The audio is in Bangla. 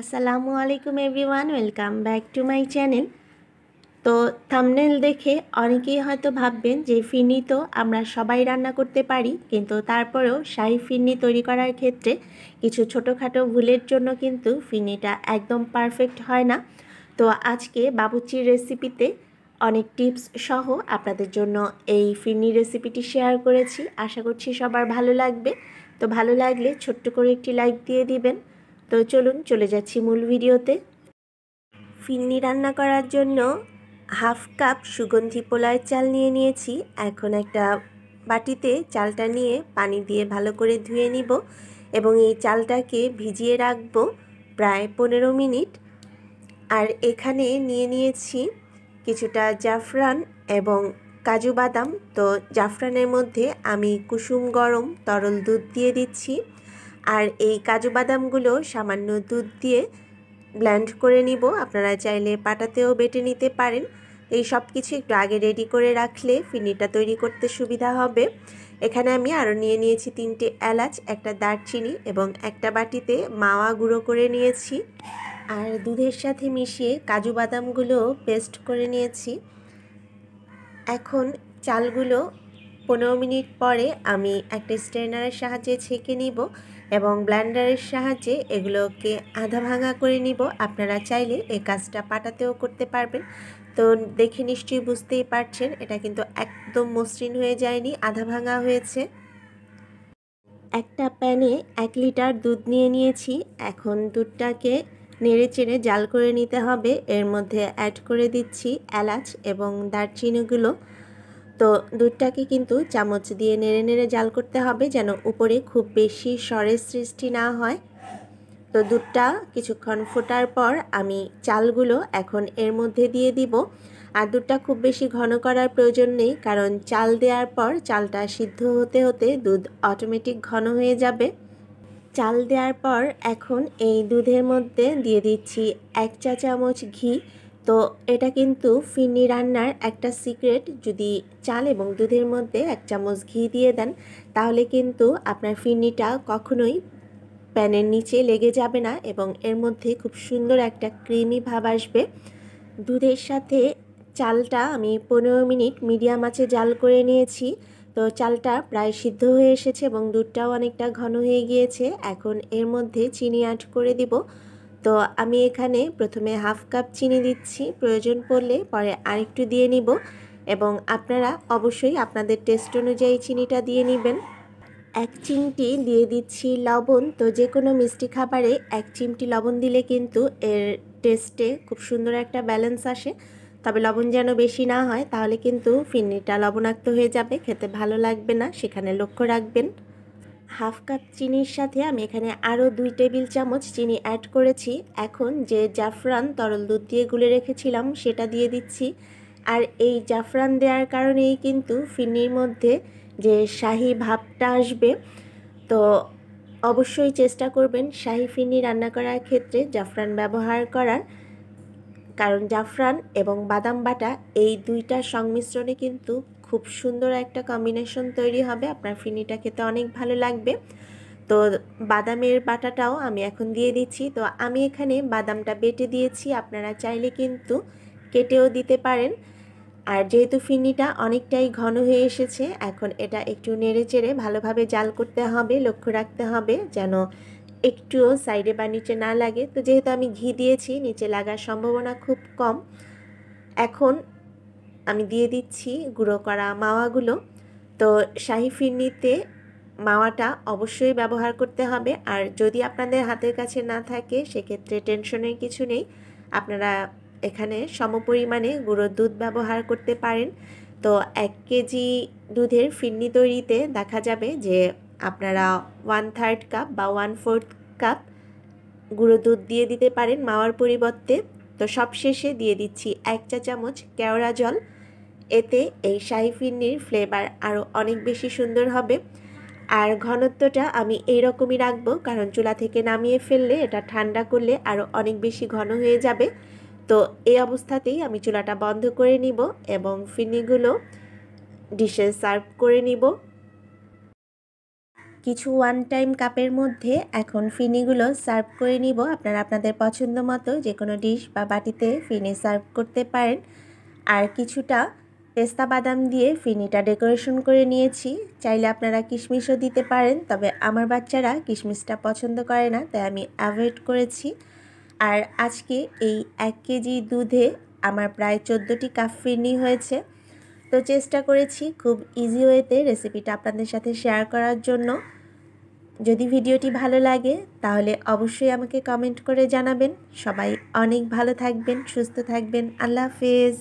আসসালামু আলাইকুম everyone, welcome back to my channel. তো থাম্বনেল দেখে অনেকেই হয়তো ভাববেন যে ফিরনি তো আমরা সবাই রান্না করতে পারি, কিন্তু তারপরেও শাহি ফিরনি তৈরি করার ক্ষেত্রে কিছু ছোটোখাটো ভুলের জন্য কিন্তু ফিরনিটা একদম পারফেক্ট হয় না। তো আজকে বাবুর্চির রেসিপিতে অনেক টিপস সহ আপনাদের জন্য এই ফিরনি রেসিপিটি শেয়ার করেছি। আশা করছি সবার ভালো লাগবে। তো ভালো লাগলে ছোট্ট করে একটি লাইক দিয়ে দিবেন। তো চলুন চলে যাচ্ছি মূল ভিডিওতে। ফিরনি রান্না করার জন্য হাফ কাপ সুগন্ধি পোলাওয়ের চাল নিয়ে নিয়েছি। এখন একটা বাটিতে চালটা নিয়ে পানি দিয়ে ভালো করে ধুয়ে নিব এবং এই চালটাকে ভিজিয়ে রাখবো প্রায় 15 মিনিট। আর এখানে নিয়ে নিয়েছি কিছুটা জাফরান এবং কাজু বাদাম। তো জাফরানের মধ্যে আমি কুসুম গরম তরল দুধ দিয়ে দিচ্ছি, আর এই কাজু বাদামগুলো সামান্য দুধ দিয়ে ব্লেন্ড করে নিব। আপনারা চাইলে পাটাতেও বেটে নিতে পারেন। এই সব কিছু একটু আগে রেডি করে রাখলে ফিরনিটা তৈরি করতে সুবিধা হবে। এখানে আমি আরও নিয়ে নিয়েছি 3টে এলাচ, একটা দারচিনি এবং একটা বাটিতে মাওয়া গুঁড়ো করে নিয়েছি। আর দুধের সাথে মিশিয়ে কাজু বাদামগুলো পেস্ট করে নিয়েছি। এখন চালগুলো 15 মিনিট পরে আমি একটা স্ট্রেনারের সাহায্যে ছেঁকে নিব এবং ব্লেন্ডারের সাহায্যে এগুলোকে আধা ভাঙা করে নিব। আপনারা চাইলে এই কাজটা পাটাতেও করতে পারবেন। তো দেখে নিশ্চয়ই বুঝতেই পারছেন এটা কিন্তু একদম মসৃণ হয়ে যায়নি, আধা ভাঙা হয়েছে। একটা প্যানে 1 লিটার দুধ নিয়ে নিয়েছি। এখন দুধটাকে নেড়ে চেড়ে জাল করে নিতে হবে। এর মধ্যে অ্যাড করে দিচ্ছি এলাচ এবং দারচিনিগুলো। তো দুধটাকে কিন্তু চামচ দিয়ে নেড়ে নেড়ে জাল করতে হবে, যেন উপরে খুব বেশি সরের সৃষ্টি না হয়। তো দুধটা কিছুক্ষণ ফোটার পর আমি চালগুলো এখন এর মধ্যে দিয়ে দিব। আর দুধটা খুব বেশি ঘন করার প্রয়োজন নেই, কারণ চাল দেওয়ার পর চালটা সিদ্ধ হতে হতে দুধ অটোমেটিক ঘন হয়ে যাবে। চাল দেওয়ার পর এখন এই দুধের মধ্যে দিয়ে দিচ্ছি 1 চা চামচ ঘি। তো এটা কিন্তু ফিরনি রান্নার একটা সিক্রেট। যদি চাল এবং দুধের মধ্যে 1 চামচ ঘি দিয়ে দেন, তাহলে কিন্তু আপনার ফিরনিটা কখনোই প্যানের নিচে লেগে যাবে না এবং এর মধ্যে খুব সুন্দর একটা ক্রিমি ভাব আসবে। দুধের সাথে চালটা আমি 15 মিনিট মিডিয়াম আঁচে জাল করে নিয়েছি। তো চালটা প্রায় সিদ্ধ হয়ে এসেছে এবং দুধটাও অনেকটা ঘন হয়ে গিয়েছে। এখন এর মধ্যে চিনি অ্যাড করে দিব। তো আমি এখানে প্রথমে হাফ কাপ চিনি দিচ্ছি, প্রয়োজন পড়লে পরে আরেকটু দিয়ে নিব এবং আপনারা অবশ্যই আপনাদের টেস্ট অনুযায়ী চিনিটা দিয়ে নেবেন। 1 চিমটি দিয়ে দিচ্ছি লবণ। তো যে কোনো মিষ্টি খাবারে 1 চিমটি লবণ দিলে কিন্তু এর টেস্টে খুব সুন্দর একটা ব্যালেন্স আসে। তবে লবণ যেন বেশি না হয়, তাহলে কিন্তু ফিরনিটা লবণাক্ত হয়ে যাবে, খেতে ভালো লাগবে না, সেখানে লক্ষ্য রাখবেন। হাফ কাপ চিনির সাথে আমি এখানে আরও 2 টেবিল চামচ চিনি অ্যাড করেছি। এখন যে জাফরান তরল দুধ দিয়ে গুলে রেখেছিলাম সেটা দিয়ে দিচ্ছি। আর এই জাফরান দেওয়ার কারণেই কিন্তু ফিরনির মধ্যে যে শাহি ভাবটা আসবে। তো অবশ্যই চেষ্টা করবেন শাহি ফিরনি রান্না করার ক্ষেত্রে জাফরান ব্যবহার করার, কারণ জাফরান এবং বাদাম বাটা এই দুইটার সংমিশ্রণে কিন্তু খুব সুন্দর একটা কম্বিনেশন তৈরি হবে। আপনার ফিরনিটা খেতে অনেক ভালো লাগবে। তো বাদামের বাটাটাও আমি এখন দিয়ে দিচ্ছি। তো আমি এখানে বাদামটা বেটে দিয়েছি, আপনারা চাইলে কিন্তু কেটেও দিতে পারেন। আর যেহেতু ফিরনিটা অনেকটাই ঘন হয়ে এসেছে, এখন এটা একটু নেড়ে চেড়ে ভালোভাবে জাল করতে হবে। লক্ষ্য রাখতে হবে যেন একটুও সাইডে বা নিচে না লাগে। তো যেহেতু আমি ঘি দিয়েছি, নিচে লাগার সম্ভাবনা খুব কম। এখন আমি দিয়ে দিচ্ছি গুঁড়ো করা মাওয়াগুলো। তো শাহি ফিরনিতে মাওয়াটা অবশ্যই ব্যবহার করতে হবে। আর যদি আপনাদের হাতের কাছে না থাকে, সেক্ষেত্রে টেনশনের কিছু নেই, আপনারা এখানে সমপরিমাণে গুঁড়ো দুধ ব্যবহার করতে পারেন। তো 1 কেজি দুধের ফিরনি তৈরিতে দেখা যাবে যে আপনারা 1/3 কাপ বা 1/4 কাপ গুঁড়ো দুধ দিয়ে দিতে পারেন মাওয়ার পরিবর্তে। তো সবশেষে দিয়ে দিচ্ছি 1 চা চামচ কেওড়া জল। এতে এই শাহি ফিরনির ফ্লেভার আরও অনেক বেশি সুন্দর হবে। আর ঘনত্বটা আমি এইরকমই রাখবো, কারণ চুলা থেকে নামিয়ে ফেললে এটা ঠান্ডা করলে আরও অনেক বেশি ঘন হয়ে যাবে। তো এই অবস্থাতেই আমি চুলাটা বন্ধ করে নিব এবং ফিরনিগুলো ডিশে সার্ভ করে নিব। কিছু ওয়ান টাইম কাপের মধ্যে এখন ফিনিগুলো সার্ভ করে নিব। আপনারা আপনাদের পছন্দ মতো যে কোনো ডিশ বা বাটিতে ফিনি সার্ভ করতে পারেন। আর কিছুটা পেস্তা বাদাম দিয়ে ফিনিটা ডেকোরেশন করে নিয়েছি। চাইলে আপনারা কিশমিশও দিতে পারেন, তবে আমার বাচ্চারা কিশমিশটা পছন্দ করে না, তাই আমি অ্যাভয়েড করেছি। আর আজকে এই 1 কেজি দুধে আমার প্রায় 14টি কাপ ফিরনি হয়েছে। তো চেষ্টা করেছি খুব ইজি ওয়েতে রেসিপিটা আপনাদের সাথে শেয়ার করার জন্য। যদি ভিডিওটি ভালো লাগে তাহলে অবশ্যই আমাকে কমেন্ট করে জানাবেন। সবাই অনেক ভালো থাকবেন, সুস্থ থাকবেন। আল্লাহ হাফেজ।